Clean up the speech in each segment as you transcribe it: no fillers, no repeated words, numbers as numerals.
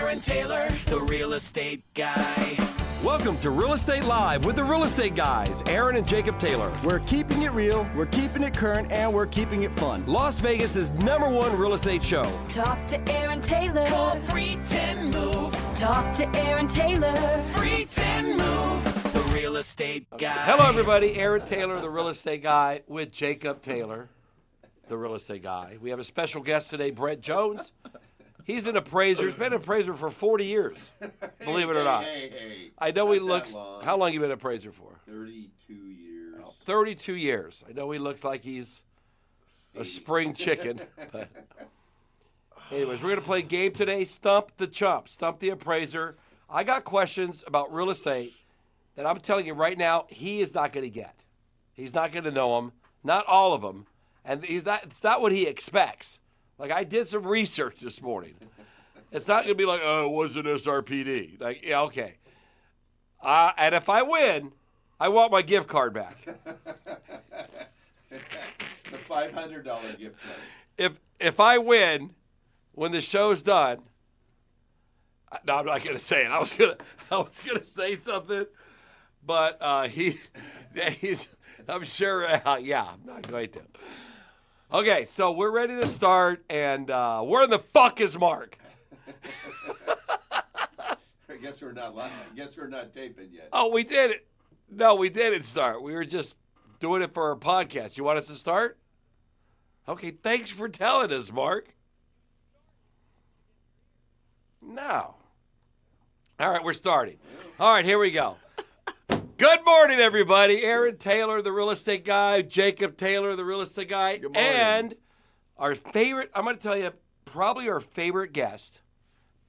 Aaron Taylor, the real estate guy. Welcome to Real Estate Live with the Real Estate Guys, Aaron and Jacob Taylor. We're keeping it real, we're keeping it current, and we're keeping it fun. Las Vegas' #1 real estate show. Talk to Aaron Taylor. Call 310-MOVE. Talk to Aaron Taylor. 310-MOVE. The real estate guy. Hello, everybody. Aaron Taylor, the Real Estate Guy, with Jacob Taylor, the Real Estate Guy. We have a special guest today, Brent Jones. He's an appraiser. He's been an appraiser for 40 years, believe it or not. Hey. I know he Not looks. that long. How long you been an appraiser for? 32 years. 32 years. I know he looks like he's a spring chicken. But anyways, we're going to play a game today, Stump the Chump, Stump the Appraiser. I got questions about real estate that I'm telling you right now he is not going to get. He's not going to know them, not all of them, and it's not what he expects. Like, I did some research this morning. It's not going to be like, oh, it was an SRPD. Like, yeah, okay. And if I win, I want my gift card back. The $500 gift card. If I win, when the show's done, no, I'm not going to say it. I was gonna say something, but he's. I'm sure. Yeah, I'm not going to. Okay, so we're ready to start, and where the fuck is Mark? I guess we're not live. I guess we're not taping yet. Oh, we did it. No, we didn't start. We were just doing it for our podcast. You want us to start? Okay, thanks for telling us, Mark. No. All right, we're starting. All right, here we go. Good morning, everybody. Aaron Taylor, the Real Estate Guy. Jacob Taylor, the Real Estate Guy. Good morning. And our favorite, I'm going to tell you, probably our favorite guest,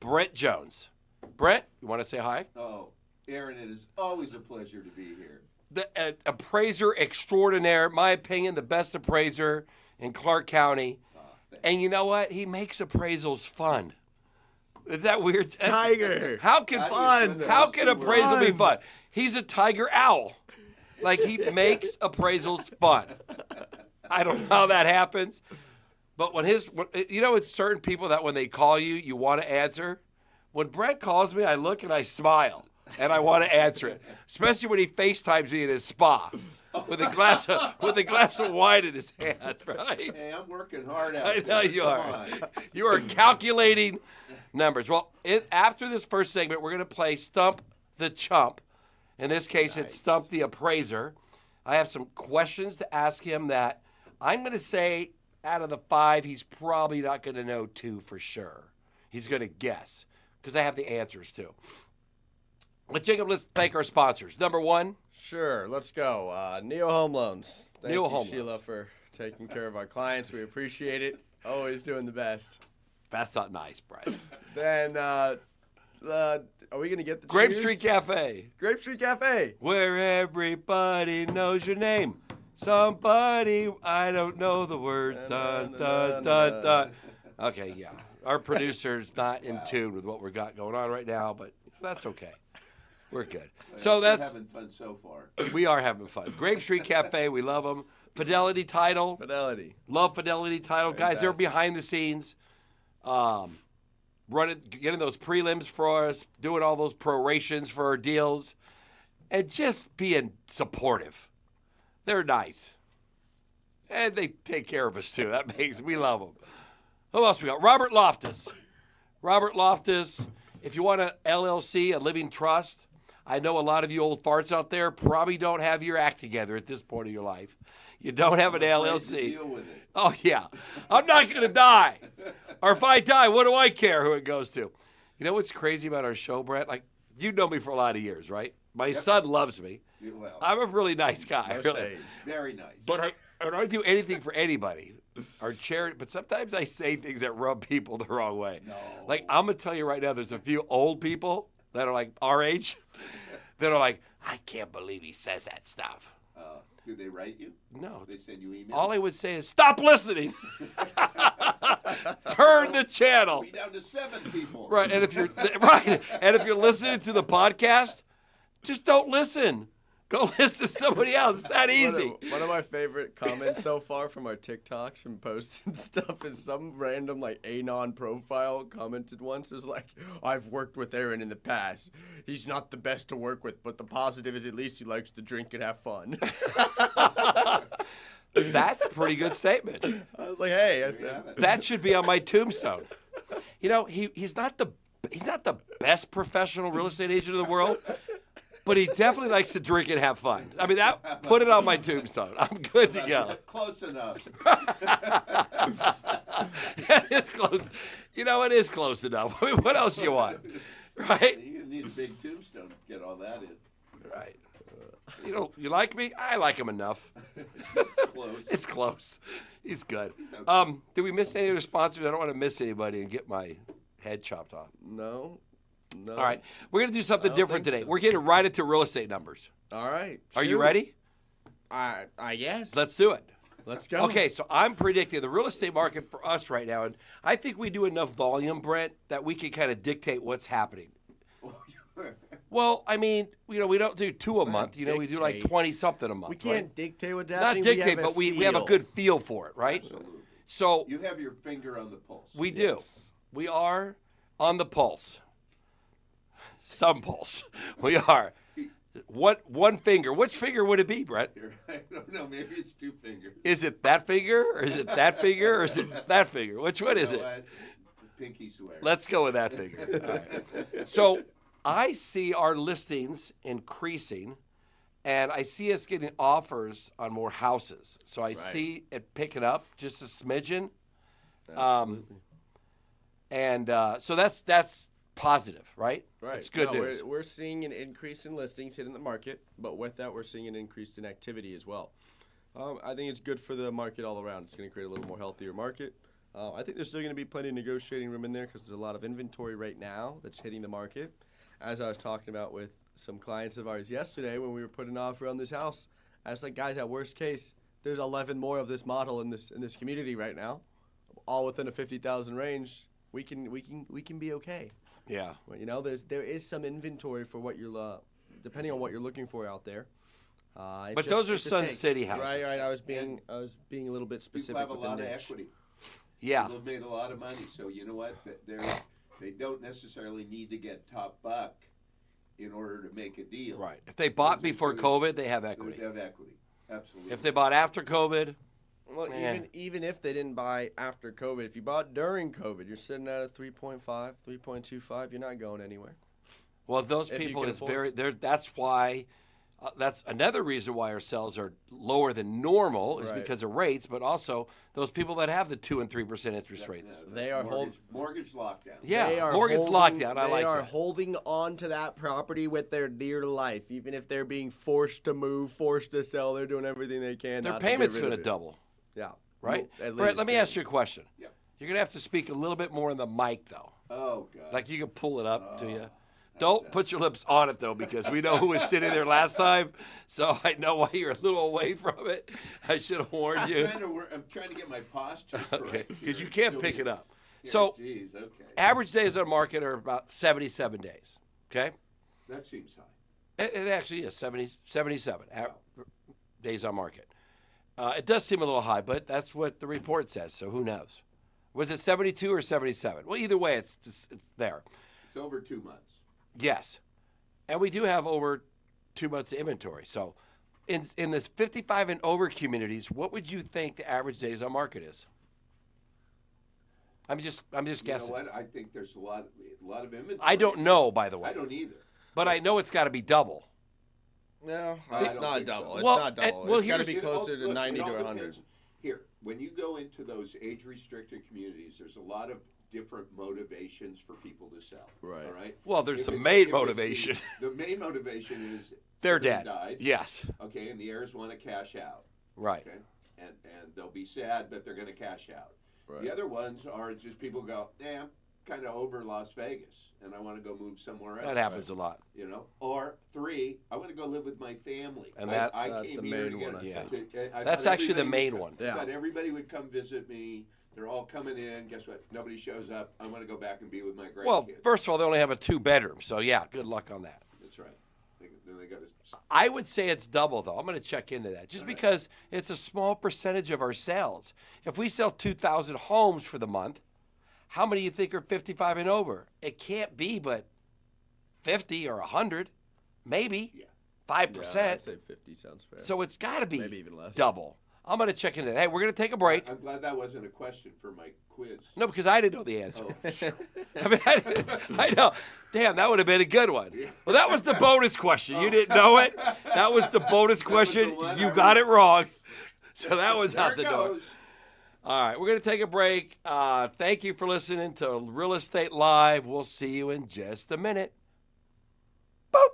Brent Jones. Brent, you want to say hi? Oh, Aaron, it is always a pleasure to be here. The appraiser extraordinaire, my opinion, the best appraiser in Clark County. And you know what? He makes appraisals fun. Is that weird? Tiger. How can appraisal be fun? He's a tiger owl. Like, he makes appraisals fun. I don't know how that happens. But it's certain people that when they call you, you want to answer. When Brent calls me, I look and I smile. And I want to answer it. Especially when he FaceTimes me in his spa. With a glass of wine in his hand, right? Hey, I'm working hard out I know there. you Come are. on. You are calculating numbers. Well, after this first segment, we're going to play Stump the Chump. In this case, It's Stump the Appraiser. I have some questions to ask him that I'm going to say out of the 5, he's probably not going to know 2 for sure. He's going to guess because I have the answers too. But Jacob, let's thank our sponsors. Number 1. Sure, let's go. Neo Home Loans. Thank Neo you, Home Sheila, Loans. for taking care of our clients. We appreciate it. Always doing the best. That's not nice, Brian. Then, are we going to get the Grape cheers? Street Cafe. Grape Street Cafe. Where everybody knows your name. Somebody, I don't know the words. Dun, dun, dun, dun. Okay, yeah. Our producer's not in tune with what we got going on right now, but that's okay. We're good. So We're having fun so far. we are having fun. Grape Street Cafe, we love them. Fidelity Title. Fidelity. Love Fidelity Title. Guys, they're Fantastic. behind the scenes. Getting those prelims for us, doing all those prorations for our deals, and just being supportive. They're nice. And they take care of us, too. We love them. Who else we got? Robert Loftus. Robert Loftus, if you want an LLC, a living trust, I know a lot of you old farts out there probably don't have your act together at this point of your life. You don't have an LLC. Deal with it. Oh, yeah. I'm not going to die. Or if I die, what do I care who it goes to? You know what's crazy about our show, Brett? Like, you know me for a lot of years, right? My son loves me. Well, I'm a really nice guy. Most Really. days. very nice. But I don't do anything for anybody. Our charity, but sometimes I say things that rub people the wrong way. No. Like, I'm going to tell you right now, there's a few old people that are like our age that are like, I can't believe he says that stuff. Do they write you? No. They send you emails? All I would say is, stop listening. Turn the channel. We down to 7 people. Right, and if you're listening to the podcast, just don't listen. Go listen to somebody else. It's that easy. One of my favorite comments so far from our TikToks from posts and stuff is some random like Anon profile commented once. It was like, I've worked with Aaron in the past. He's not the best to work with, but the positive is at least he likes to drink and have fun. That's a pretty good statement. I was like, hey, I said, That should be on my tombstone. You know, he's not the best professional real estate agent in the world, but he definitely likes to drink and have fun. I mean, put it on my tombstone. I'm good to go. Close enough. It's close. You know, it is close enough. I mean, what else you want, right? You need a big tombstone to get all that in. Right. You like me? I like him enough. Close. It's close. He's good. okay. Did we miss any other sponsors? I don't want to miss anybody and get my head chopped off. no. All right. We're going to do something I don't different think today. so. We're getting right into real estate numbers. All right. Are you shoot. ready? I guess. Let's do it. Let's go. Okay, so I'm predicting the real estate market for us right now, and I think we do enough volume, Brent, that we can kind of dictate what's happening. Well, I mean, we don't do 2 a month. We do like dictate. 20-something a month. We can't right? dictate what's Not happening. dictate, but we have a feel. good feel for it, right? Absolutely. So You have your finger on the pulse. we do. We are on the pulse. Some pulse. We are. One finger. Which finger would it be, Brett? I don't know. Maybe it's 2 fingers. Is it that finger, or is it that finger, or is it that finger? Which one is You know it? what? Pinky swear. Let's go with that finger. All right. So I see our listings increasing, and I see us getting offers on more houses. So I see it picking up just a smidgen. Absolutely. And so that's positive, right? Right. It's good No, news. We're seeing an increase in listings hitting the market, but with that, we're seeing an increase in activity as well. I think it's good for the market all around. It's going to create a little more healthier market. I think there's still going to be plenty of negotiating room in there because there's a lot of inventory right now that's hitting the market. As I was talking about with some clients of ours yesterday when we were putting an offer on this house, I was like, guys, at worst case, there's 11 more of this model in this community right now, all within a 50,000 range. We can be okay. Yeah. Well, there is some inventory for what you're depending on what you're looking for out there. But those are Sun City houses. Right. I was being a little bit People specific have a with the lot of niche. equity. Yeah. People have made a lot of money. So you know what? They don't necessarily need to get top buck in order to make a deal. Right. If they bought Because before they- COVID, they have They equity. have equity. Absolutely. If they bought after COVID, Well, Man. even if they didn't buy after COVID, if you bought during COVID, you're sitting at a 3.5, 3.25. You're not going anywhere. well, those If you people can is afford very. That's why. That's another reason why our sales are lower than normal is Right. because of rates, but also those people that have the 2% and 3% interest rates. They are mortgage lockdown. Yeah, They are mortgage holding- lockdown. I They like are that. holding on to that property with their dear life, even if they're being forced to move, forced to sell. They're doing everything they can. Their not to get payment's rid going of to it. double, Yeah. right? At Brett, let least. me ask you a question. Yeah. You're going to have to speak a little bit more in the mic, though. Oh God. Like you can pull it up to you. Don't put your lips on it though, because we know who was sitting there last time. So I know why you're a little away from it. I should have warned you. I'm trying to get my posture Okay, correct because you here. can't pick it up. Here, So geez, okay. average days on market are about 77 days. Okay, That seems high. it actually is 77 days on market. It does seem a little high, but that's what the report says. So who knows? Was it 72 or 77? Well, either way, it's there. It's over 2 months. Yes, and we do have over 2 months of inventory. So, in this 55 and over communities, what would you think the average days on market is? I'm just guessing. You know what? I think there's a lot of inventory. I don't know, by the way, I don't either. but I know it's got to be double. No, I it's don't not think so. double. It's Well, not double. well, It's got to here's- be closer to Look, 90 it to all 100. depends. Here, when you go into those age-restricted communities, there's a lot of different motivations for people to sell. Right. All right. Well, there's If the it's- main if it's motivation. The main motivation is They're somebody dead. Died, Yes, okay, and the heirs want to cash out. right. Okay, and they'll be sad, but they're going to cash out. Right. The other ones are just people go, I'm kind of over Las Vegas, and I want to go move somewhere else. That happens a lot. You know, or 3, I want to go live with my family. And I that's came the here main to get, one, I think. I That's thought actually the everybody main would one. I Yeah. thought everybody would come visit me. They're all coming in. Guess what? Nobody shows up. I want to go back and be with my grandkids. Well, first of all, they only have a 2-bedroom, so yeah, good luck on that. That's right. Then they got to. I would say it's double, though. I'm going to check into that just because it's a small percentage of our sales. If we sell 2,000 homes for the month, how many do you think are 55 and over? It can't be but 50 or 100, maybe. Yeah. 5%. Yeah, I'd say 50 sounds fair. So it's got to be Maybe even less. double. I'm going to check into that. Hey, we're going to take a break. I'm glad that wasn't a question for my quiz. No, because I didn't know the answer. Oh, I mean, I know. Damn, that would have been a good one. Well, that was the bonus question. You didn't know it. That was the bonus question. one You I got was- it wrong. So that was there out it the door. goes. All right, we're going to take a break. Thank you for listening to Real Estate Live. We'll see you in just a minute. Boop.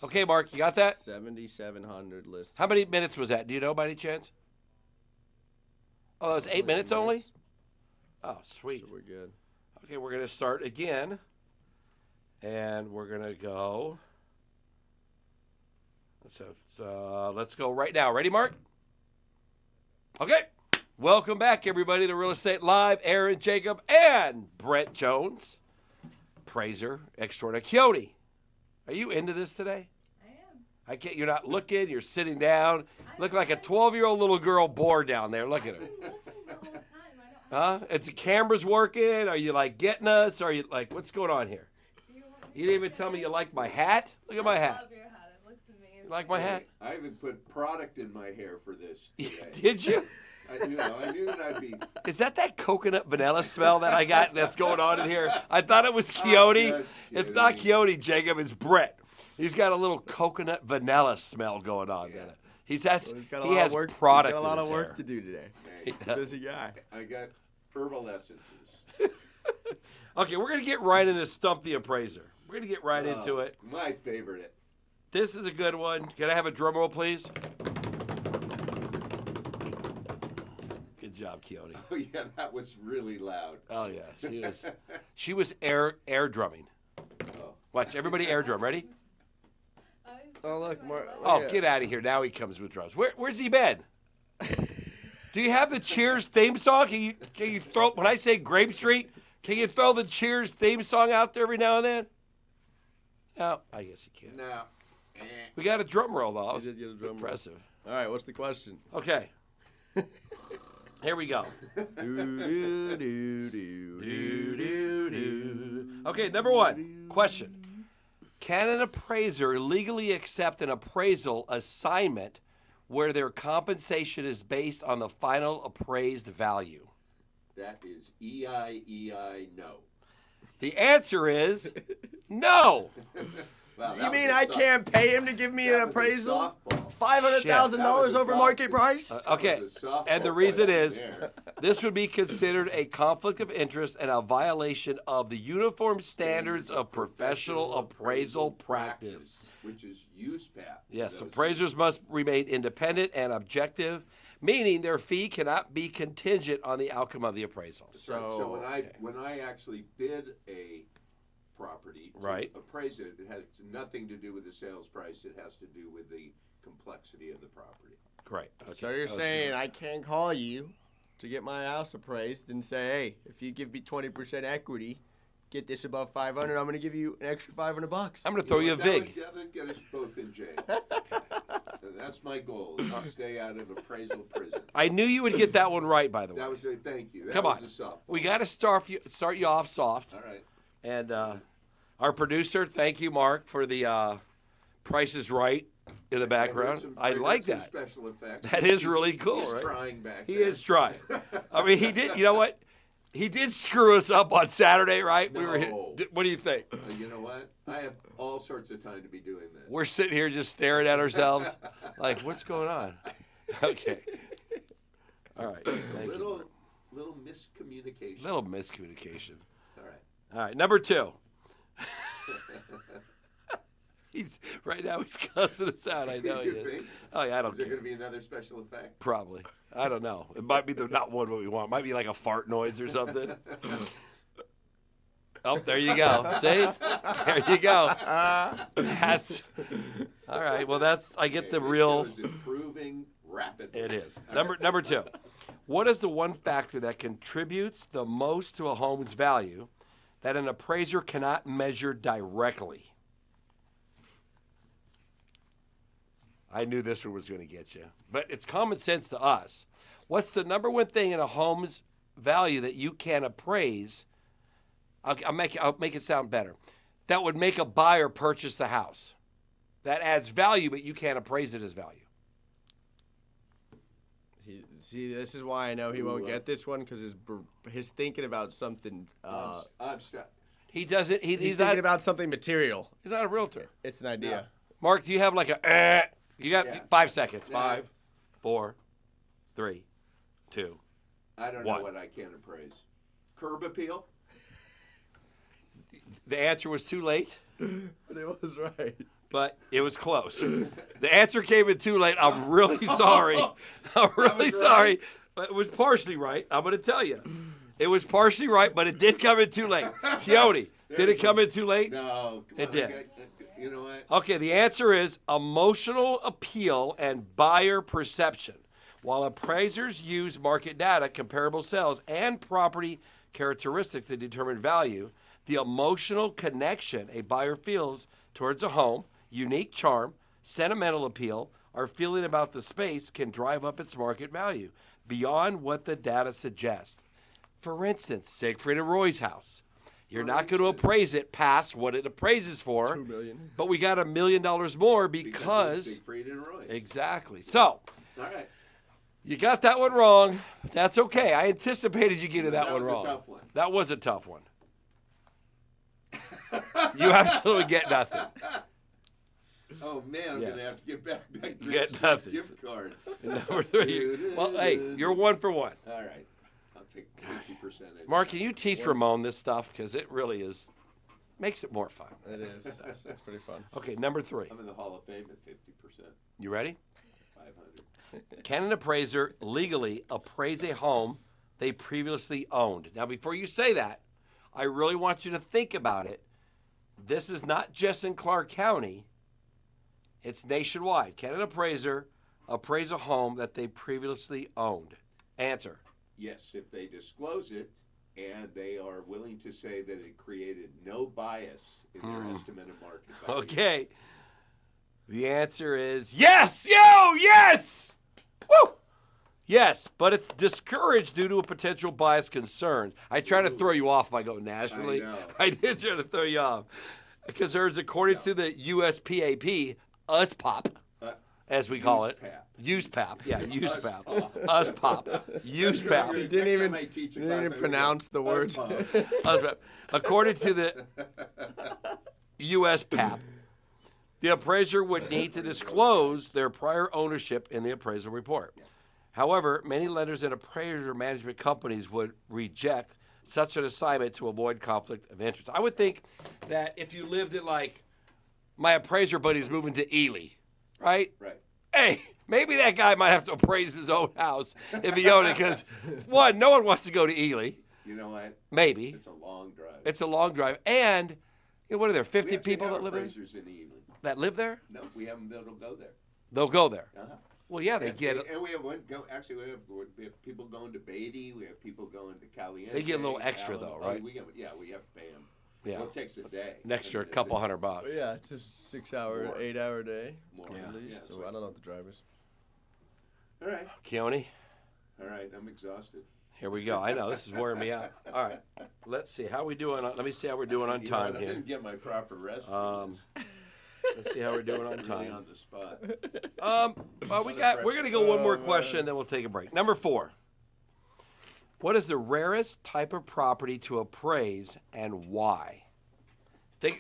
Okay, Mark, you got that? 7,700 list. How many minutes was that? Do you know by any chance? Oh, that was 8 minutes only? Oh, sweet. So we're good. Okay, we're going to start again. And we're going to go. So let's go right now. Ready, Mark? Okay. Welcome back, everybody, to Real Estate Live. Aaron Jacob and Brett Jones, Appraiser extraordinaire. Coyote, are you into this today? I am. I can't. You're not looking. You're sitting down. Look like a 12-year-old little girl bored down there. Look at her. I'm looking the whole time. I don't have Huh? It's the camera's working. Are you like getting us? Are you like what's going on here? you want me You didn't even tell me you like my hat. Look at my I hat. love your hat. It looks amazing. You like my hat? I even put product in my hair for this today. Did you? I knew that I'd be. Is that coconut vanilla smell that I got that's going on in here? I thought it was Coyote. just It's not kidding. Coyote, Jacob. It's Brett. He's got a little coconut vanilla smell going on. Yeah. He Well, has he's got a he lot has of work. product He's got a lot in of his work hair. to do today. Hey, Busy guy. I got herbal essences. Okay, we're gonna get right into Stump the Appraiser. We're gonna get right into it. My favorite. This is a good one. Can I have a drum roll, please? Good job, Coyote. Oh yeah, that was really loud. Oh yeah, she was air drumming. Oh. Watch everybody air drum. Ready? Oh, look, Mark. Oh, get out of here! Now he comes with drums. Where's he been? Do you have the Cheers theme song? Can you throw when I say Grape Street? Can you throw the Cheers theme song out there every now and then? No, I guess you can. Now, We got a drum roll though. That was did get a drum roll. impressive. All right, what's the question? Okay. Here we go. Okay, number one question. Can an appraiser legally accept an appraisal assignment where their compensation is based on the final appraised value? that is EI no. The answer is no. Wow, You that mean was a I soft- can't pay him to give me an that was a appraisal? softball. $500,000 That was a over softball. market price? Okay, That was a softball and the reason question is there. this would be considered a conflict of interest and a violation of the Uniform Standards of Professional Appraisal Practice. which is USPAP. Yes, Those- appraisers must remain independent and objective, meaning their fee cannot be contingent on the outcome of the appraisal. So when I actually bid a property to Right. appraise it, it has nothing to do with the sales price. It has to do with the complexity of the property. Great. Okay. So you're that was saying good. I can call you to get my house appraised and say, hey, if you give me 20% equity, get this above 500, I'm going to give you an extra $500. I'm going to throw you a That would- vig. That would get us both in jail. And that's my goal, is to stay out of appraisal prison. I knew you would get that one right, by the way. That was a thank you. That Come was on. a softball. We got to start you off soft. All right. And our producer, thank you, Mark, for the Price is Right in the background. I like some that. Special effects. That is really cool, He's right? trying back He there. is trying. I mean, he did. You know what? He did screw us up on Saturday, right? No. What do you think? You know what? I have all sorts of time to be doing this. We're sitting here just staring at ourselves, like, what's going on? Okay. All right. Thank you. Little miscommunication. Little miscommunication. All right. All right. Number two. Right now he's cussing us out. I know he You is. think? Oh yeah, I don't Is there care. going to be another special effect? Probably. I don't know. It might be the not one what we want. It might be like a fart noise or something. Oh, there you go. See? There you go. That's all right. Well, I get the This real. show is improving rapidly. It is. Number two. What is the one factor that contributes the most to a home's value that an appraiser cannot measure directly? I knew this one was going to get you. But it's common sense to us. What's the number one thing in a home's value that you can appraise? I'll make it sound better. That would make a buyer purchase the house. That adds value, but you can't appraise it as value. See, this is why I know he won't get this one, because his thinking about something. I'm stuck. He doesn't. He's He's thinking not. about something material. He's not a realtor. It's an idea. Mark, do you have like a? You got Yeah. 5 seconds. Yeah. 5, 4, 3, 2. I don't What? know what I can appraise. Curb appeal? The answer was too late, But it was right. but it was close. The answer came in too late. I'm really sorry. I'm really was sorry. right. But it was partially right. I'm going to tell you. It was partially right, but it did come in too late. Keone, did it come in too late? No. Come It on, did. You know what? Okay, the answer is emotional appeal and buyer perception. While appraisers use market data, comparable sales, and property characteristics to determine value, the emotional connection a buyer feels towards a home, unique charm, sentimental appeal, or feeling about the space can drive up its market value beyond what the data suggests. For instance, Siegfried and Roy's house. You're not going to appraise it past what it appraises for, $2 million. but we got $1 million more Because because of Siegfried and Roy. exactly. So All right. you got that one wrong. That's okay. I anticipated you getting that one was a wrong. tough one. That was a tough one. You absolutely get nothing. Oh man, I'm Yes. gonna have to get back that You get nothing. gift card. Number 3. Well, hey, you're 1 for 1. All right, I'll take 50%. Mark, can you teach Ramon this stuff? Because it really is, makes it more fun. It is. It's pretty fun. Okay, number 3. I'm in the Hall of Fame at 50%. You ready? 500. Can an appraiser legally appraise a home they previously owned? Now, before you say that, I really want you to think about it. This is not just in Clark County. It's nationwide. Can an appraiser appraise a home that they previously owned? Answer. Yes, if they disclose it and they are willing to say that it created no bias in their estimate of market value. Okay. The answer is yes! Yes! Woo! Yes, but it's discouraged due to a potential bias concern. I try to throw you off by going nationally. I know. I did try to throw you off. Concerns according to the USPAP, USPOP, as we call it. USPAP. Yeah, USPAP. USPOP. USPAP. He didn't even pronounce the words. USPAP. According to the USPAP, the appraiser would need to disclose their prior ownership in the appraisal report. However, many lenders and appraiser management companies would reject such an assignment to avoid conflict of interest. I would think that if you lived at, like, my appraiser buddy's moving to Ely, right? Right. Hey, maybe that guy might have to appraise his own house if he owned it, because, one, no one wants to go to Ely. You know what? Maybe. It's a long drive. It's a long drive. And, you know, what are there, We 50 actually people have that live there? appraisers in Ely. That live there? No, we have them that'll go there. They'll go there. Uh-huh. Well, yeah, they get And we have one go. Actually, we have people going to Beatty. We have people going to Caliente. They get a little extra, Allen. though, Oh, right? we have to pay them. Yeah. Well, it takes a day. an extra I mean, couple it's- $100. Yeah, it's a 6-hour, More. 8-hour day More. Yeah. at least. Yeah, So I don't know what the drivers. All right. Keone, All right. I'm exhausted. here we go. I know, this is wearing me out. All right, let's see. How we doing? Let me see how we're doing on You know what, time I here. didn't get my proper rest. Let's see how we're doing on Really time. on the spot. Well, we're going to go one more question, then we'll take a break. Number 4. What is the rarest type of property to appraise and why?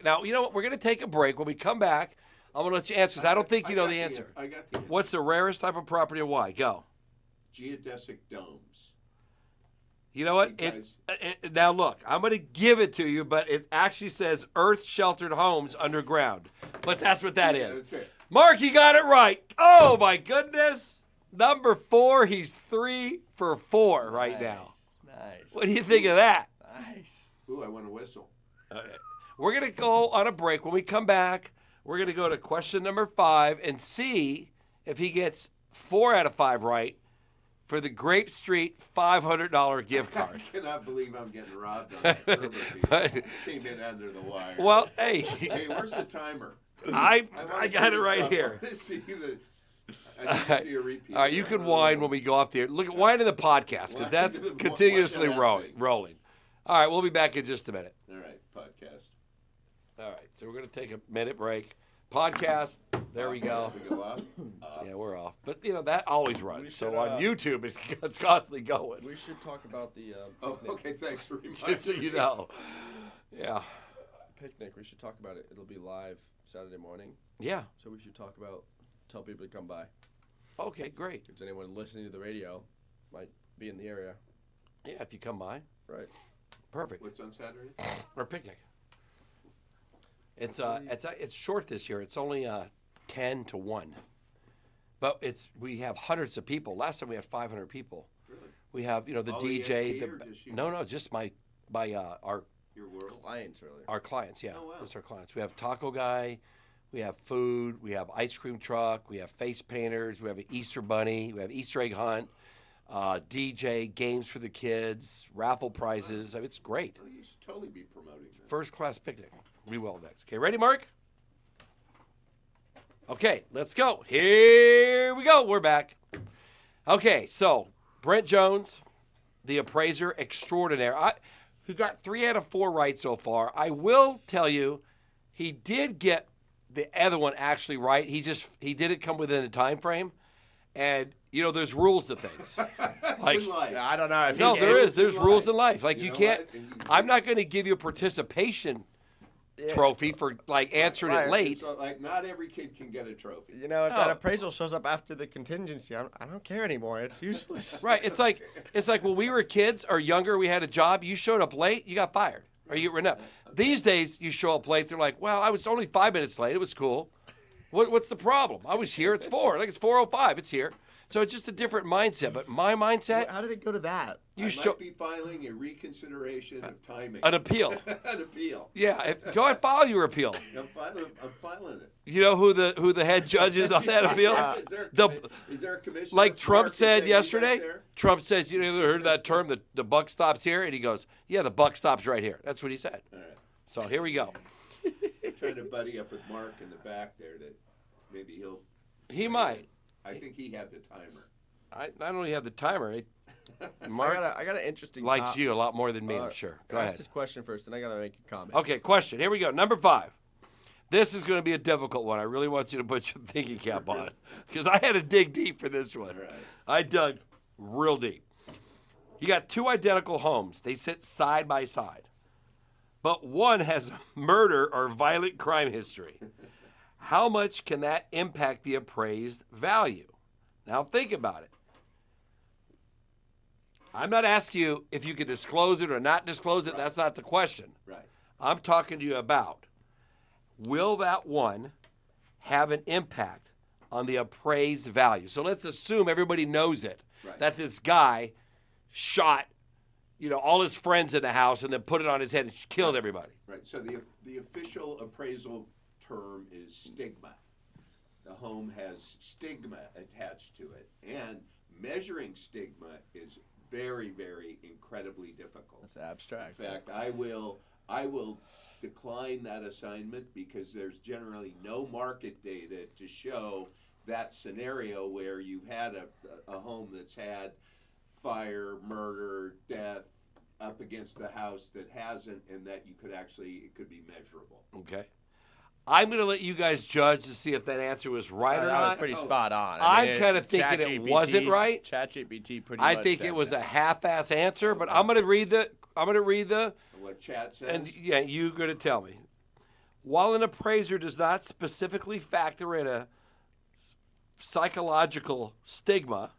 Now, you know what? We're going to take a break. When we come back, I'm going to let you answer, because I don't think you know the answer. I got the answer. What's the rarest type of property and why? Go. Geodesic domes. You know what? Because- Now, look, I'm going to give it to you, but it actually says earth-sheltered homes underground. But that's what that Yeah, is. that's it. Mark, you got it right. Oh, my goodness. Number 4, he's 3 for 4 right now. Nice. What do you think of that? Nice. Ooh, I want to whistle. We're going to go on a break. When we come back, we're going to go to question number 5 and see if he gets 4 out of 5 right for the Grape Street $500 gift card. I cannot believe I'm getting robbed on that curb appeal. Came in under the wire. Well, hey, Hey, where's the timer? I wanna got see it right this here. stuff. I wanna see the I didn't see a repeat. All right, you can whine when we go off the air. Look at whine in the podcast because that's Watch continuously that rolling. All right, we'll be back in just a minute. All right, podcast. All right, so we're going to take a minute break. Podcast, there we go. We go off? Yeah, we're off. But, that always We runs. should, So on YouTube, it's constantly going. We should talk about the Oh, picnic. okay, thanks for reminding Just so you know. Yeah. Picnic. We should talk about it. It'll be live Saturday morning, Yeah. so we should tell people to come by. Okay, great. If anyone listening to the radio might be in the area. Yeah, if you come by. Right. Perfect. What's on Saturday? Or picnic. It's short this year. It's only 10 to 1. But we have hundreds of people. Last time we had 500 people. Really? We have, the All DJ. ESP or just you? No, just our Your world? Clients earlier. our clients. Yeah, Oh, wow. just our clients. We have taco guy. We have food. We have ice cream truck. We have face painters. We have an Easter bunny. We have Easter egg hunt. DJ, games for the kids, raffle prizes. I mean, it's great. Well, you should totally be promoting that. First class picnic. We will next. Okay, ready, Mark? Okay, let's go. Here we go. We're back. Okay, so Brent Jones, the appraiser extraordinaire, who got 3 out of 4 right so far. I will tell you, he did get the other one actually right. He didn't come within the time frame, and there's rules to things. Like, In life. I don't know. no, there is. There's rules in life. Like You you know can't. what? And you- I'm not going to give you a participation trophy for answering Right. it late. So, not every kid can get a trophy. If that No. appraisal shows up after the contingency, I don't care anymore. It's useless. Right. It's like when we were kids or younger, we had a job. You showed up late, you got fired, or you were up. These days, you show up late. They're like, "Well, I was only 5 minutes late. It was cool. What's the problem? I was here. It's 4. Like it's 4:05. It's here." So it's just a different mindset. But my mindset, How did it go to that? you I show might be filing a reconsideration of timing. an appeal. An appeal. Yeah. Go ahead, file your appeal. I'm filing it. You know who the head judge is on that appeal? Is there a commission? Like Trump Mark, is said that you guys yesterday, there? Trump says, you ever heard of that term, the buck stops here? And he goes, yeah, the buck stops right here. That's what he said. All right. So here we go. I'm trying to buddy up with Mark in the back there that maybe he'll. He might. I think he had the timer. I not only have the timer, Mark I got an interesting. likes you a lot more than me, I'm sure. Go Ask ahead. this question first, and I gotta make a comment. Okay, question. Here we go. Number 5. This is going to be a difficult one. I really want you to put your thinking cap on because I had to dig deep for this one. All right. I dug real deep. You got 2 identical homes. They sit side by side. But one has a murder or violent crime history. How much can that impact the appraised value? Now think about it. I'm not asking you if you can disclose it or not disclose it. That's not the question. Right. I'm talking to you about, will that one have an impact on the appraised value? So let's assume everybody knows it, Right. that this guy shot, all his friends in the house and then put it on his head and killed everybody. Right. So the official appraisal term is stigma. The home has stigma attached to it, and measuring stigma is very, very incredibly difficult. That's abstract. In fact, I will decline that assignment because there's generally no market data to show that scenario where you've had a home that's had fire, murder, death up against the house that hasn't, and that it could be measurable. Okay. I'm going to let you guys judge to see if that answer was right or That not. was pretty spot on. I'm kinda thinking it wasn't right. ChatGPT pretty I much think said it was that. a half-ass answer, but I'm going to read the And what Chad says. and yeah, you're going to tell me. While an appraiser does not specifically factor in a psychological stigma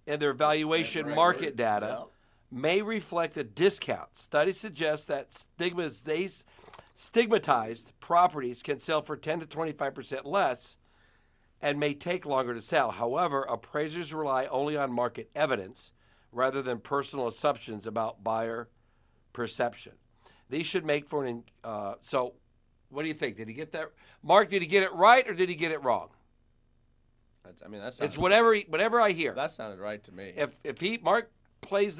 in their valuation Right, market right. data may reflect a discount. Studies suggest that stigmatized properties can sell for 10 to 25% less and may take longer to sell. However, appraisers rely only on market evidence rather than personal assumptions about buyer perception. These should make for an so what do you think? Did he get that? Mark, did he get it right or did he get it wrong? That's It's whatever I hear. That sounded right to me. Mark plays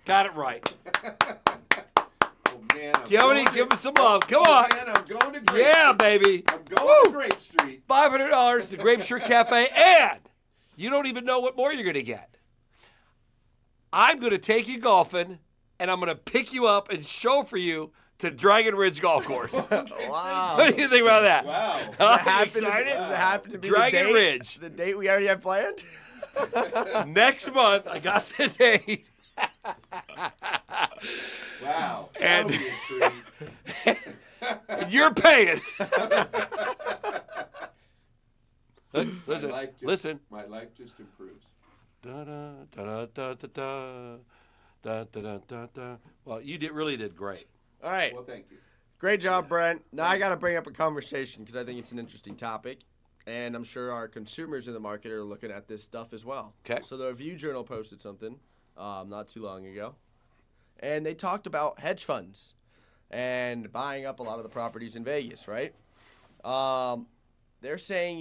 got it right. Oh man. Give him some love. Come on. Man, I'm going to Grape Yeah, Street. baby. I'm going to Grape Street. $500 to Grape Street Cafe, and you don't even know what more you're going to get. I'm going to take you golfing, and I'm going to pick you up and chauffeur you to Dragon Ridge Golf Course. Wow. What do you think about that? Wow. Huh? You excited? Does it happen to be Dragon the date, Ridge. the date we already have planned? Next month, I got the date. Wow. And- That would be a treat. You're paying. Listen, My life just- listen. My life just improves. Da, da, da, da, da, da, da, da, da, da, da. Well, you really did great. All right. Well, thank you. Great job, Brent. Now I got to bring up a conversation because I think it's an interesting topic, and I'm sure our consumers in the market are looking at this stuff as well. Okay. So the Review Journal posted something not too long ago, and they talked about hedge funds and buying up a lot of the properties in Vegas, right? They're saying,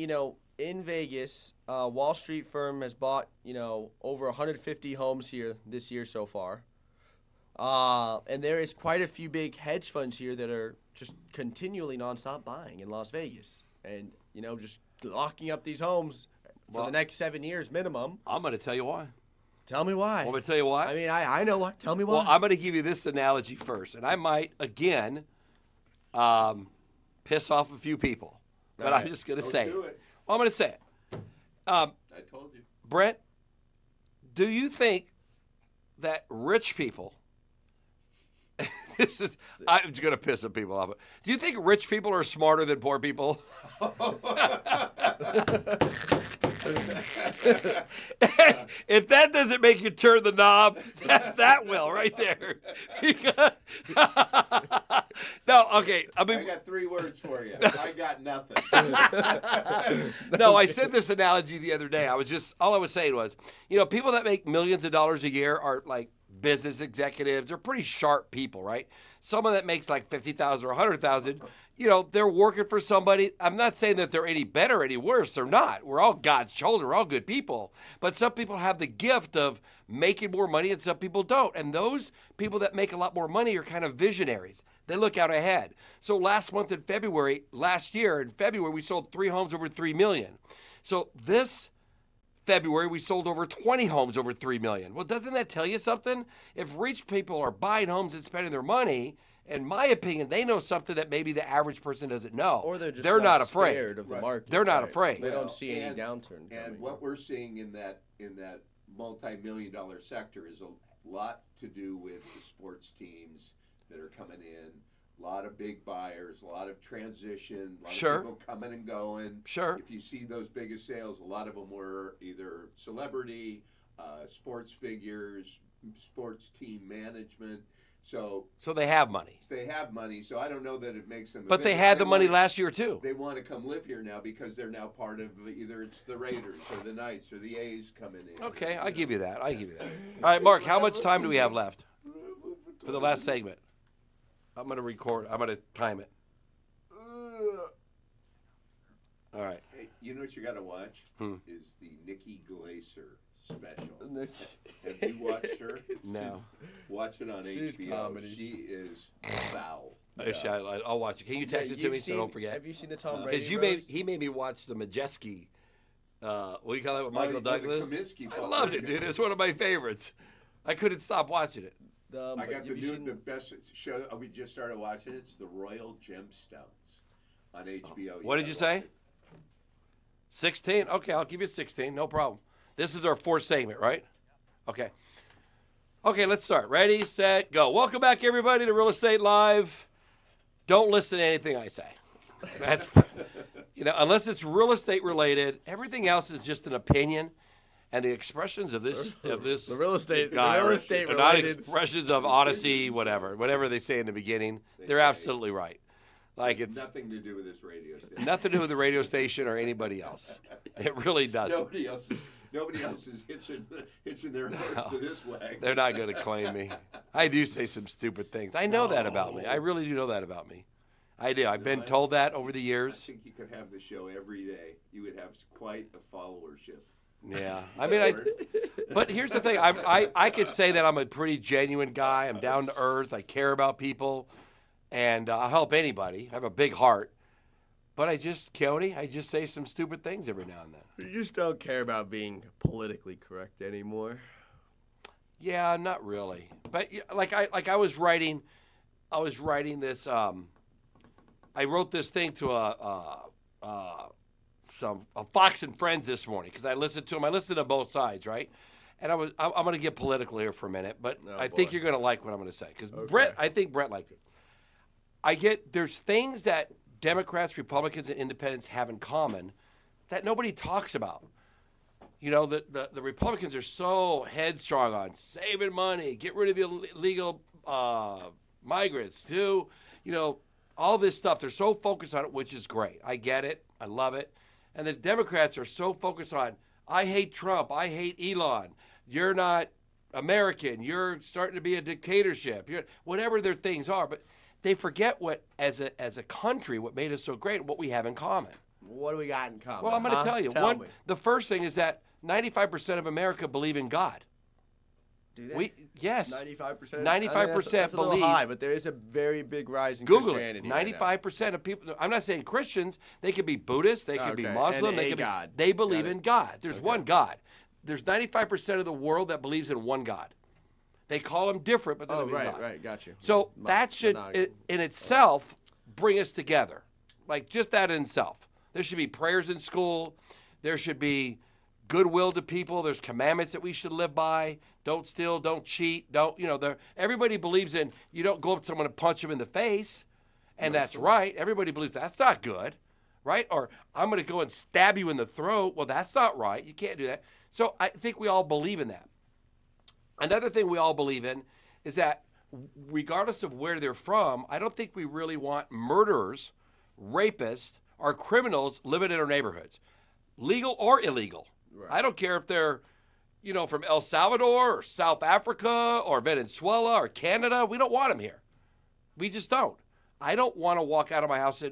in Vegas, Wall Street firm has bought, over 150 homes here this year so far. And there is quite a few big hedge funds here that are just continually nonstop buying in Las Vegas and, just locking up these homes for the next 7 years minimum. I'm going to tell you why. Tell me why. Want me to tell you why? I mean, I know why. Tell me why. Well, I'm going to give you this analogy first, and I might, again, piss off a few people. But All I'm right. just going to Don't say do it. it. Well, I'm going to say it. I told you. Brent, do you think that rich people, I'm going to piss some people off. But do you think rich people are smarter than poor people? If that doesn't make you turn the knob, that will right there. No, okay. I I mean, got 3 words for you. I got nothing. no, I said this analogy the other day. All I was saying was, people that make millions of dollars a year are like business executives. They're pretty sharp people, right? Someone that makes like 50,000 or 100,000, they're working for somebody. I'm not saying that they're any better or any worse. They're not. We're all God's children. We're all good people. But some people have the gift of making more money and some people don't. And those people that make a lot more money are kind of visionaries. They look out ahead. So last year in February, we sold 3 homes over $3 million. So this February, we sold over 20 homes over $3 million. Well, doesn't that tell you something? If rich people are buying homes and spending their money, in my opinion, they know something that maybe the average person doesn't know. or they're just not afraid. scared of the Right. market. They're not Right. afraid. They Well, don't see any and- downturn And coming. what we're seeing in that multi-million-dollar sector is a lot to do with the sports teams that are coming in. A lot of big buyers, a lot of transition, a lot Sure. of people coming and going. Sure. If you see those biggest sales, a lot of them were either celebrity, sports figures, sports team management. So So they have money. they have money. So I don't know that it makes them. But they efficient. had the money want- last year, too. They want to come live here now because they're now part of either it's the Raiders or the Knights or the A's coming in. Okay, I'll give you that. All right, Mark, how much time do we have left for the last segment? I'm going to record. I'm going to time it. All right. Hey, you know what you got to watch is the Nikki Glaser special. Have you watched her? No. Watch it on She's HBO. comedy. She is foul. I'll watch it. Can you text it to me so I don't forget? Have you seen the Tom Brady Because roast? he made me watch the Majeski. What do you call that with Michael the Douglas? Comiskey I fought. loved it, dude. It's one of my favorites. I couldn't stop watching it. I got have you seen the best show. We just started watching it. It's the Royal Gemstones on HBO. What did you say? 16? Okay, I'll give you 16. No problem. This is our 4th segment, right? Okay. Okay, let's start. Ready, set, go. Welcome back, everybody, to Real Estate Live. Don't listen to anything I say. That's, unless it's real estate related. Everything else is just an opinion, and the expressions of this the real estate guy the real estate are not related. expressions of Odyssey, whatever they say in the beginning. They're absolutely right. Like it's Nothing to do with this radio station. nothing to do with the radio station or anybody else. It really doesn't. Nobody else is hitching their horse to this wagon. They're not going to claim me. I do say some stupid things. I know that about me. I really do know that about me. I do. I've been told that over the I years. think you could have the show every day. You would have quite a followership. Yeah. I mean, but here's the thing. I could say that I'm a pretty genuine guy. I'm down to earth. I care about people. and I'll help anybody. I have a big heart. But I just say some stupid things every now and then. You just don't care about being politically correct anymore. Yeah, not really. But I was writing this. I wrote this thing to a Fox and Friends this morning because I listened to them. I listened to both sides, right? And I'm going to get political here for a minute, but I think you're going to like what I'm going to say because I think Brett liked it. There's things that Democrats, Republicans, and Independents have in common that nobody talks about. You know, the Republicans are so headstrong on saving money, get rid of the illegal migrants, all this stuff. They're so focused on it, which is great. I get it. I love it. And the Democrats are so focused on, I hate Trump. I hate Elon. You're not American. You're starting to be a dictatorship. Whatever their things are. But they forget what, as a country, what made us so great and what we have in common. What do we got in common? Well, I'm going to tell you. Tell me. The first thing is that 95% of America believe in God. Do they? Yes. 95%? 95% that's a little believe. high, but there is a very big rise in Google Christianity. it. right now. 95% of people. I'm not saying Christians. They could be Buddhists. They could be Okay, Muslim. and They a could God. They believe Got it. in God. There's one God. There's 95% of the world that believes in one God. They call them different, but they're Oh, God. right, got you. So that should, monogamy. in itself, bring us together. Like just that in itself. There should be prayers in school. There should be goodwill to people. There's commandments that we should live by. Don't steal. Don't cheat. Everybody believes in you don't go up to someone and punch them in the face, and that's right. Everybody believes that's not good, right? Or I'm going to go and stab you in the throat. Well, that's not right. You can't do that. So I think we all believe in that. Another thing we all believe in is that regardless of where they're from, I don't think we really want murderers, rapists, or criminals living in our neighborhoods, legal or illegal. Right. I don't care if they're, from El Salvador or South Africa or Venezuela or Canada. We don't want them here. We just don't. I don't want to walk out of my house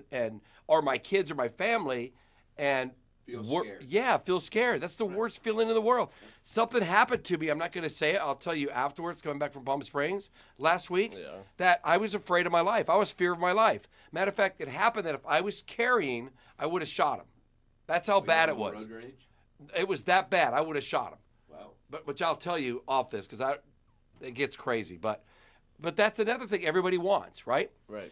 or my kids or my family and Feel scared. Yeah, feel scared. That's the worst feeling in the world. Something happened to me. I'm not going to say it. I'll tell you afterwards, coming back from Palm Springs last week, that I was afraid of my life. I was fear of my life. Matter of fact, it happened that if I was carrying, I would have shot him. That's how bad it was. Road rage? It was that bad. I would have shot him. Wow. But which I'll tell you off this because it gets crazy. But that's another thing everybody wants, right? Right.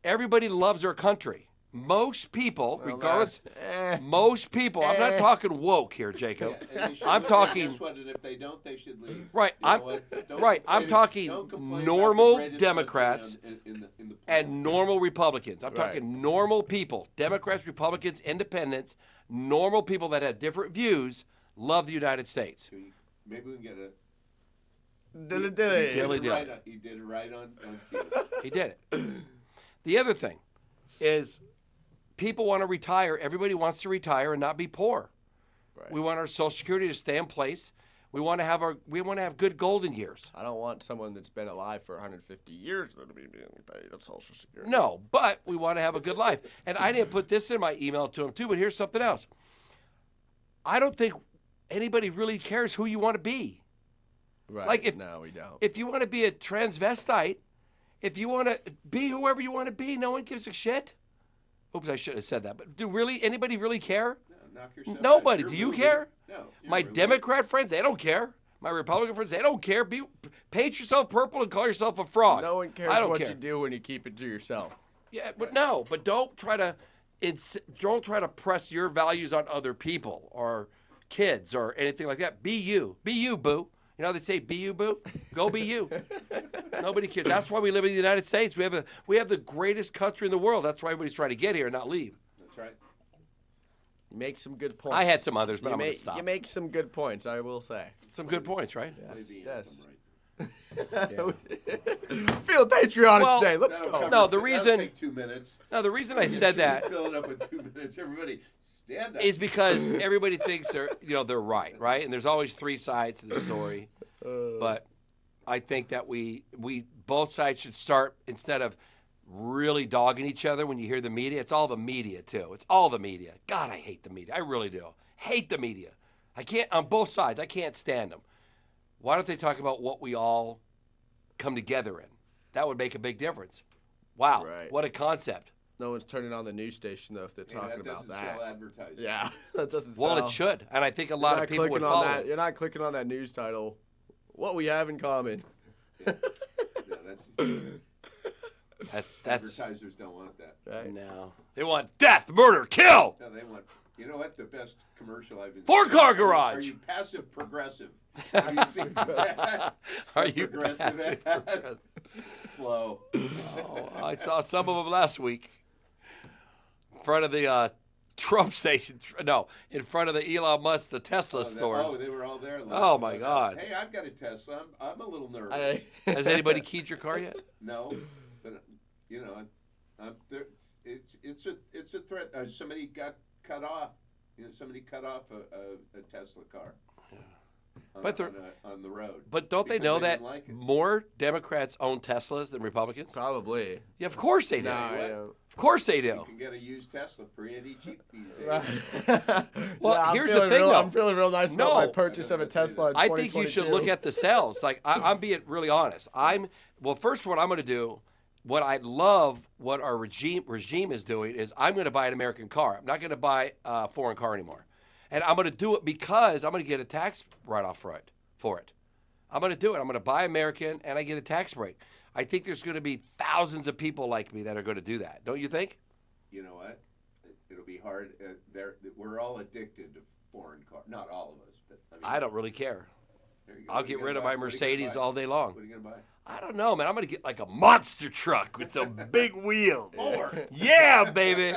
Everybody loves their country. Most people, regardless, I'm not talking woke here, Jacob. Yeah, and they should I'm look at talking, this one, and if they don't, they should leave. right, You know I'm what? Don't right. I'm complain- talking don't complain normal about the greatest Democrats country in the and normal Republicans. I'm Right. talking normal people, Democrats, Republicans, Independents, normal people that have different views love the United States. Maybe we can get a. Dilly He dilly. did it right on cue. He did it. The other thing is people want to retire. Everybody wants to retire and not be poor. Right. We want our Social Security to stay in place. We want to have good golden years. I don't want someone that's been alive for 150 years to be being paid on Social Security. No, but we want to have a good life. And I didn't put this in my email to him too, but here's something else. I don't think anybody really cares who you want to be. Right. Like no, we don't. If you want to be a transvestite, if you want to be whoever you want to be, no one gives a shit. Oops, I shouldn't have said that. But anybody really care? No, knock yourself out. Nobody. You're Do you moving. care? No. you're My moving. Democrat friends, they don't care. My Republican friends, they don't care. Paint yourself purple and call yourself a fraud. No one cares I don't what care. you do when you keep it to yourself. Yeah, but no. But don't try to press your values on other people or kids or anything like that. Be you. Be you, boo. You know how they say, be you, boo? Go be you. Nobody cares. That's why we live in the United States. We have the greatest country in the world. That's why everybody's trying to get here and not leave. That's right. You make some good points. I had some others, but you I'm going make, to stop. You make some good points, I will say. Some good points, right? Yes. Play the Yes. anthem, right? Feel patriotic Well, today. Let's That'll go. cover No, it. the That'll reason- take 2 minutes. Now, the reason I said that Fill it up in 2 minutes. Everybody, stand up. is because everybody thinks they're right, right? And there's always three sides to the story. But I think that we both sides should start, instead of really dogging each other when you hear the media. It's all the media too. It's all the media. God, I hate the media. I really do. Hate the media. I can't, on both sides. I can't stand them. Why don't they talk about what we all come together in? That would make a big difference. Wow, Right. what a concept. No one's turning on the news station though if they're talking about doesn't that. sell advertising. Yeah, that doesn't. Well, sell. it should, and I think a You're lot not of people would clicking on follow that. it. You're not clicking on that news title. What we have in common. Yeah, that's That's advertisers don't want that. Right. no. They want death, murder, kill. No, they want. You know what? The best commercial I've been. Four-car Are garage. you passive progressive? Have you seen that? Are you progressive passive? ad? Flow. Oh, I saw some of them last week. In front of the Trump station. No, in front of the Elon Musk, the Tesla stores. They were all there. Oh, my God. Hey, I've got a Tesla. I'm a little nervous. Has anybody keyed your car yet? No, but you know, it's a threat. Somebody got cut off. You know, somebody cut off a Tesla car. But they're- on the road. But don't they because know they that didn't like it. more Democrats own Teslas than Republicans? Probably. Yeah, of course they do. No, what? I don't. Of course they You do. can get a used Tesla pretty cheap these days. Well, I'm here's the feeling thing, real, though. I'm feeling real nice about No. my purchase of a Tesla. In I think you should look 2022. at the sales. Like I'm being really honest. First, what I'm going to do, what I love, what our regime is doing is I'm going to buy an American car. I'm not going to buy a foreign car anymore, and I'm going to do it because I'm going to get a tax write-off for it. I'm going to do it. I'm going to buy American, and I get a tax break. I think there's going to be thousands of people like me that are going to do that. Don't you think? You know what? It'll be hard. We're all addicted to foreign cars. Not all of us, but I don't really care. there you go. I'll What are you get gonna rid of buy? my What are you gonna Mercedes buy? all day long. What are you gonna buy? I don't know, man. I'm going to get like a monster truck with some big wheels. Yeah, baby.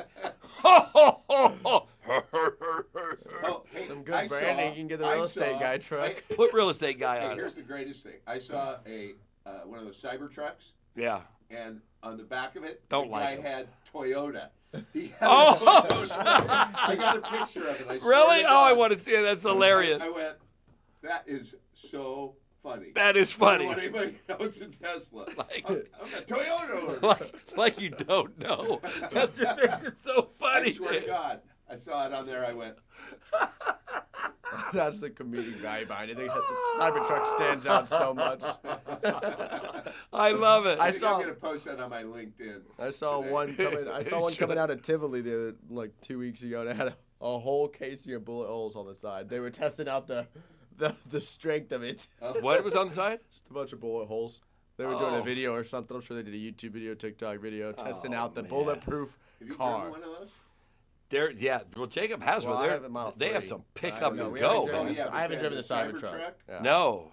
Oh, hey, Some good I branding. saw- You can get the I real estate saw- guy truck. Put real estate guy Hey, on here's it. the greatest thing. I saw one of those cyber trucks, Yeah. and on the back of it, Don't the like guy 'em. had Toyota. He had Oh! a Toyota. I got a picture of it. I swear Really? to Oh, I God. want to see it. That's hilarious. I went, that is so funny. That is I funny. don't want anybody owns a Tesla. Like- I'm a Toyota owner. like you don't know. That's what makes it so funny. I swear to God. I saw it on there. I went, That's the comedic value behind it. The Cybertruck stands out so much. I love it. I I think saw- I'm going to post that on my LinkedIn. I saw today. one coming. I saw one coming out of Tivoli like 2 weeks ago. And it had a whole casing of bullet holes on the side. They were testing out the strength of it. What was on the side? Just a bunch of bullet holes. They were doing Oh. a video or something. I'm sure they did a YouTube video, TikTok video, testing Oh, out the man. bulletproof Have you car. driven one of those? Yeah. Well, Jacob has Well, one. I have a Model They have 3. some pick I up know, and we go. haven't driven man. this- I haven't but driven the Cybertruck? Cybertruck. Yeah. No.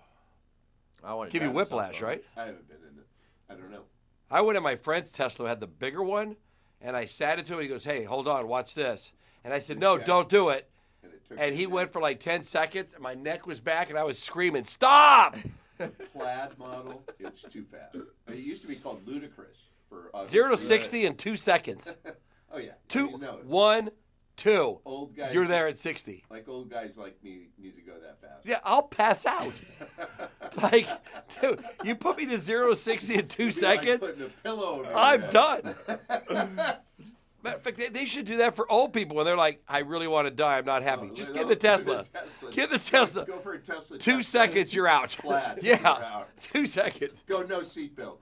I want to Give you drive this whiplash, also. right? I haven't been in it. I don't know. I went in my friend's Tesla, had the bigger one, and I sat into it. He goes, "Hey, hold on, watch this." And I said, "No, Okay. don't do it." And it took And me he a went for like 10 seconds, and my neck was back, and I was screaming, "Stop!" Plaid model. It's too fast. It used to be called ludicrous for us. 0 to 60 in 2 seconds. Oh yeah. 2, No, 1, 2. old guys. You're there at 60. Like old guys like me need to go that fast. Yeah, I'll pass out. Like, dude, you put me to 0 to 60 in 2 It'd be like seconds, putting a pillow over your I'm head. done. Matter of fact, they should do that for old people when they're like, "I really want to die. I'm not happy." Just get the Tesla. Get the Tesla. Go for a Tesla. 2 seconds, you're out. Plaid, you're Yeah, out. 2 seconds. Go no seatbelt.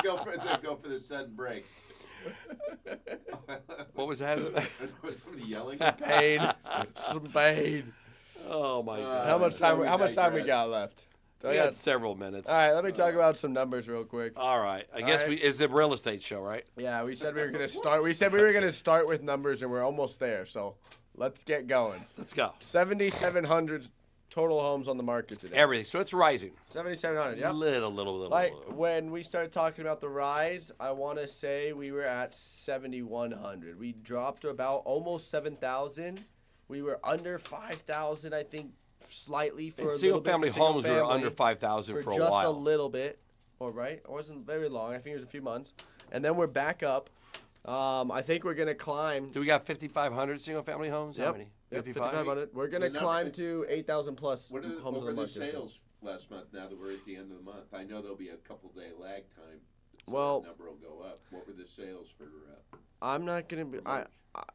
go for the sudden break. What was that? Was somebody yelling? Pain. Some pain. Oh my god. How much time? we How much time we digress. got left? So We I got got- several minutes. all right, let me talk about some numbers real quick. All right. I guess right. it's a real estate show, right? Yeah, we said we were gonna start. We said we were gonna start with numbers, and we're almost there. So let's get going. Let's go. 7,700 total homes on the market today. Everything. So it's rising. 7,700. Yep. Little. Like when we started talking about the rise, I want to say we were at 7,100. We dropped to about almost 7,000. We were under 5,000, I think, slightly for a little Single bit. family for single homes were family. under 5,000 for a just while. a little bit, or right? It wasn't very long. I think it was a few months, and then we're back up. I think we're gonna climb. Do we got 5,500 single family homes? How many? 5,500. We're gonna The number- climb to 8,000 plus What homes were on the the market. I think. sales last month? Now that we're at the end of the month, I know there'll be a couple-day lag time. So Well- that number will go up. What were the sales for? I'm not gonna be. For I March.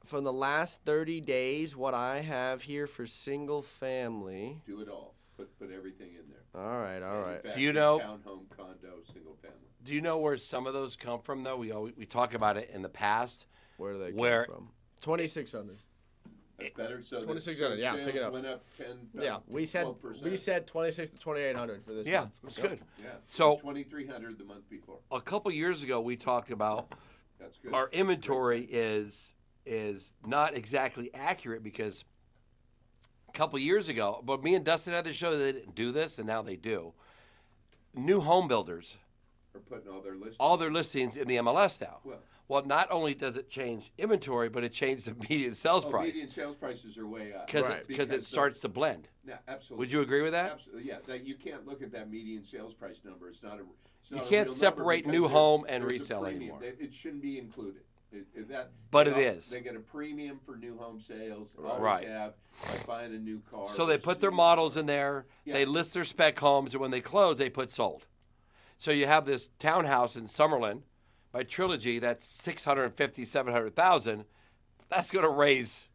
from the last 30 days, what I have here for single family. Do it all. Put everything in there. All right. In fact, Do you know- townhome, condo, single family. Do you know where some of those come from, though? We talk about it in the past. Where do they Where- come from? 2,600. That's better. So 2600, yeah, pick it sales up. went up 10. Yeah, we said 12%. 26 to 2,800 for this. Yeah, month. that's Yep. good. Yeah. So- 2,300 the month before. A couple years ago, we talked about That's good. our inventory is not exactly accurate because a couple years ago, but me and Dustin had the show that they didn't do this, and now they do. New home builders, Are putting all their listings. in the MLS now. Well- Well, not only does it change inventory, but it changed the median sales price Median sales prices are way up. because Right. it starts to blend. Yeah, absolutely. Would you agree with that? Absolutely. Yeah. That you can't look at that median sales price number. It's not a. It's You not a can't real separate number new because home and there's a resale premium. anymore. It shouldn't be included. But they it al- is. They get a premium for new home sales. Always Right. have, like buying a new car. So they versus put their a new models car. in there. Yeah. They list their spec homes, and when they close, they put sold. So you have this townhouse in Summerlin by Trilogy that's 650, 700,000. That's going to raise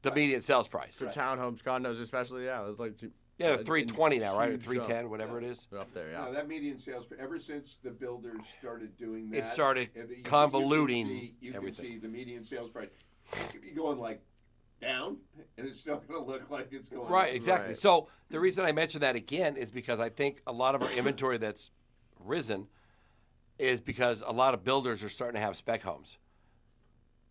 the median sales price. For townhomes, condos, especially, yeah, it's like Yeah, they're 320 now, right? Or huge 310, jump. whatever it is. They're up there, You yeah. know, that median sales, ever since the builders started doing that, It started and you convoluting you everything. can see the median sales price could be going like down, and it's still going to look like it's going Right, up. exactly. Right. So the reason I mention that again is because I think a lot of our inventory that's risen is because a lot of builders are starting to have spec homes.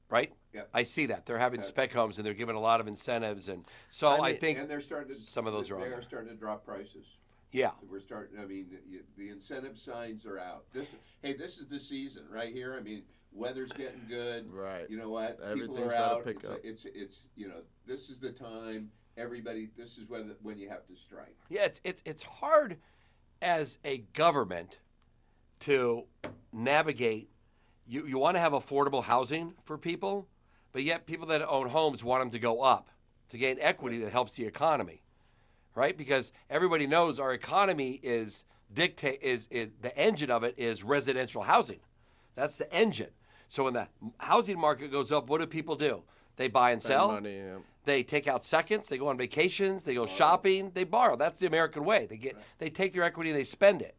Right? Yep. I see that. They're having Yeah. spec homes and they're giving a lot of incentives. And so I mean, think, And they're starting to. some of those are on They there. are starting to drop prices. yeah. We're starting. I mean, the incentive signs are out. This is the season right here. I mean, weather's getting good. Right. You know what? Everything's People are gotta out. pick it's, up. It's this is the time. Everybody. This is when you have to strike. Yeah, it's hard as a government to navigate. You want to have affordable housing for people, but yet people that own homes want them to go up to gain equity that helps the economy, right? Because everybody knows our economy is the engine of it is residential housing. That's the engine. So when the housing market goes up, what do people do? They buy and Spend sell. money, yeah. They take out seconds. They go on vacations. They go shopping. They borrow. That's the American way. They take their equity and they spend it.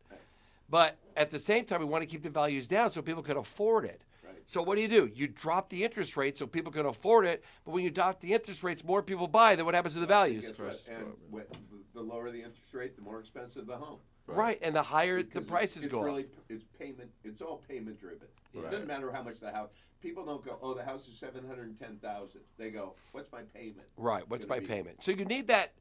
But at the same time, we want to keep the values down so people can afford it. Right. So what do? You drop the interest rate so people can afford it. But when you drop the interest rates, more people buy. Then what happens to the values? Guess what? And the lower the interest rate, the more expensive the home. Right, and the higher Because the prices it's go really, up. It's payment. It's all payment driven. It Right. doesn't matter how much the house. People don't go, oh, the house is $710,000. They go, what's my payment? Right, what's gonna my be? payment? So you need that.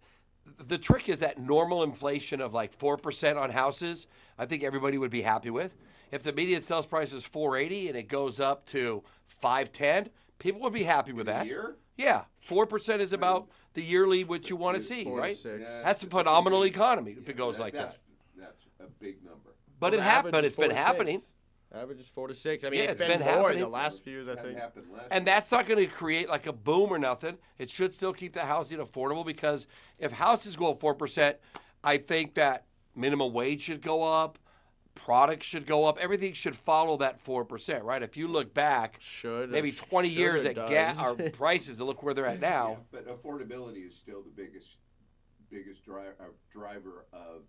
The trick is that normal inflation of like 4% on houses. I think everybody would be happy with. If the median sales price is $480 and it goes up to $510, people would be happy with In a that. year? Yeah, 4% is about the yearly what you want to see, 4 to right? 6. Yeah, That's a it's phenomenal big- economy if yeah, it goes like that. That's a big number. But Well, it the happened. average But is it's 4 been to 6. happening, Average is 4 to 6. I mean, Yeah, it's it's been been more happening. the last few years, I That think. happened last and that's not going to create like a boom or nothing. It should still keep the housing affordable because if houses go up 4%, I think that minimum wage should go up, products should go up, everything should follow that 4%, right? If you look back, Should. maybe 20 should years or at does. our prices to look where they're at now. Yeah, but affordability is still the biggest driver of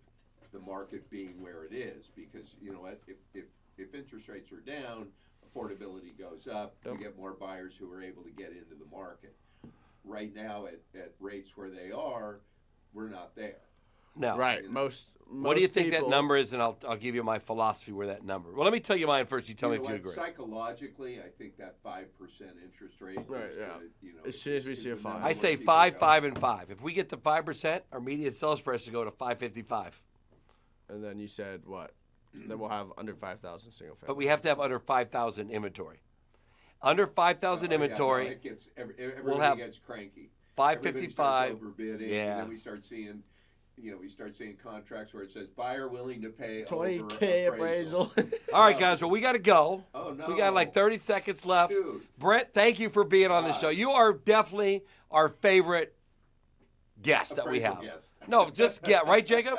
the market being where it is, because you know what, if interest rates are down, affordability goes up. You get more buyers who are able to get into the market. Right now, at rates where they are, we're not there. No. Right. Most What do you think people, that number is? And I'll give you my philosophy where that number. Well, let me tell you mine first. You tell me You if know you what, agree. Psychologically, I think that 5% interest rate. Right, is, yeah. You know, As soon as we is see a the 5. number I where say people 5, go. 5, and 5. If we get to 5%, our median sales price will go to 555. And then you said what? Then we'll have under 5,000 single family. But we have to have under 5,000 inventory. Under 5,000 Oh, yeah, no, inventory, it gets, everybody have gets cranky. 555. Everybody starts overbidding, Yeah. and then we start seeing contracts where it says buyer willing to pay 20K over appraisal. All right, guys. Well, we got to go. Oh, no. We got like 30 seconds left. Dude. Brent, thank you for being on the show. You are definitely our favorite guest that we Appraisal have. guest. No, just get right, Jacob.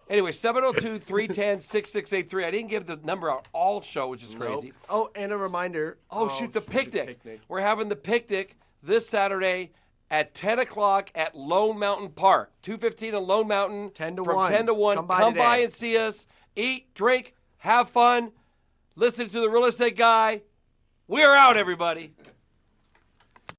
Anyway, 702-310-6683. I didn't give the number out all show, which is crazy. Nope. Oh, and a reminder. Oh, shoot, the picnic. We're having the picnic this Saturday at 10 o'clock at Lone Mountain Park. 215 in Lone Mountain. 10 to from 1. 10 to 1. Come by Come by today. and see us. Eat, drink, have fun. Listen to the real estate guy. We're out, everybody.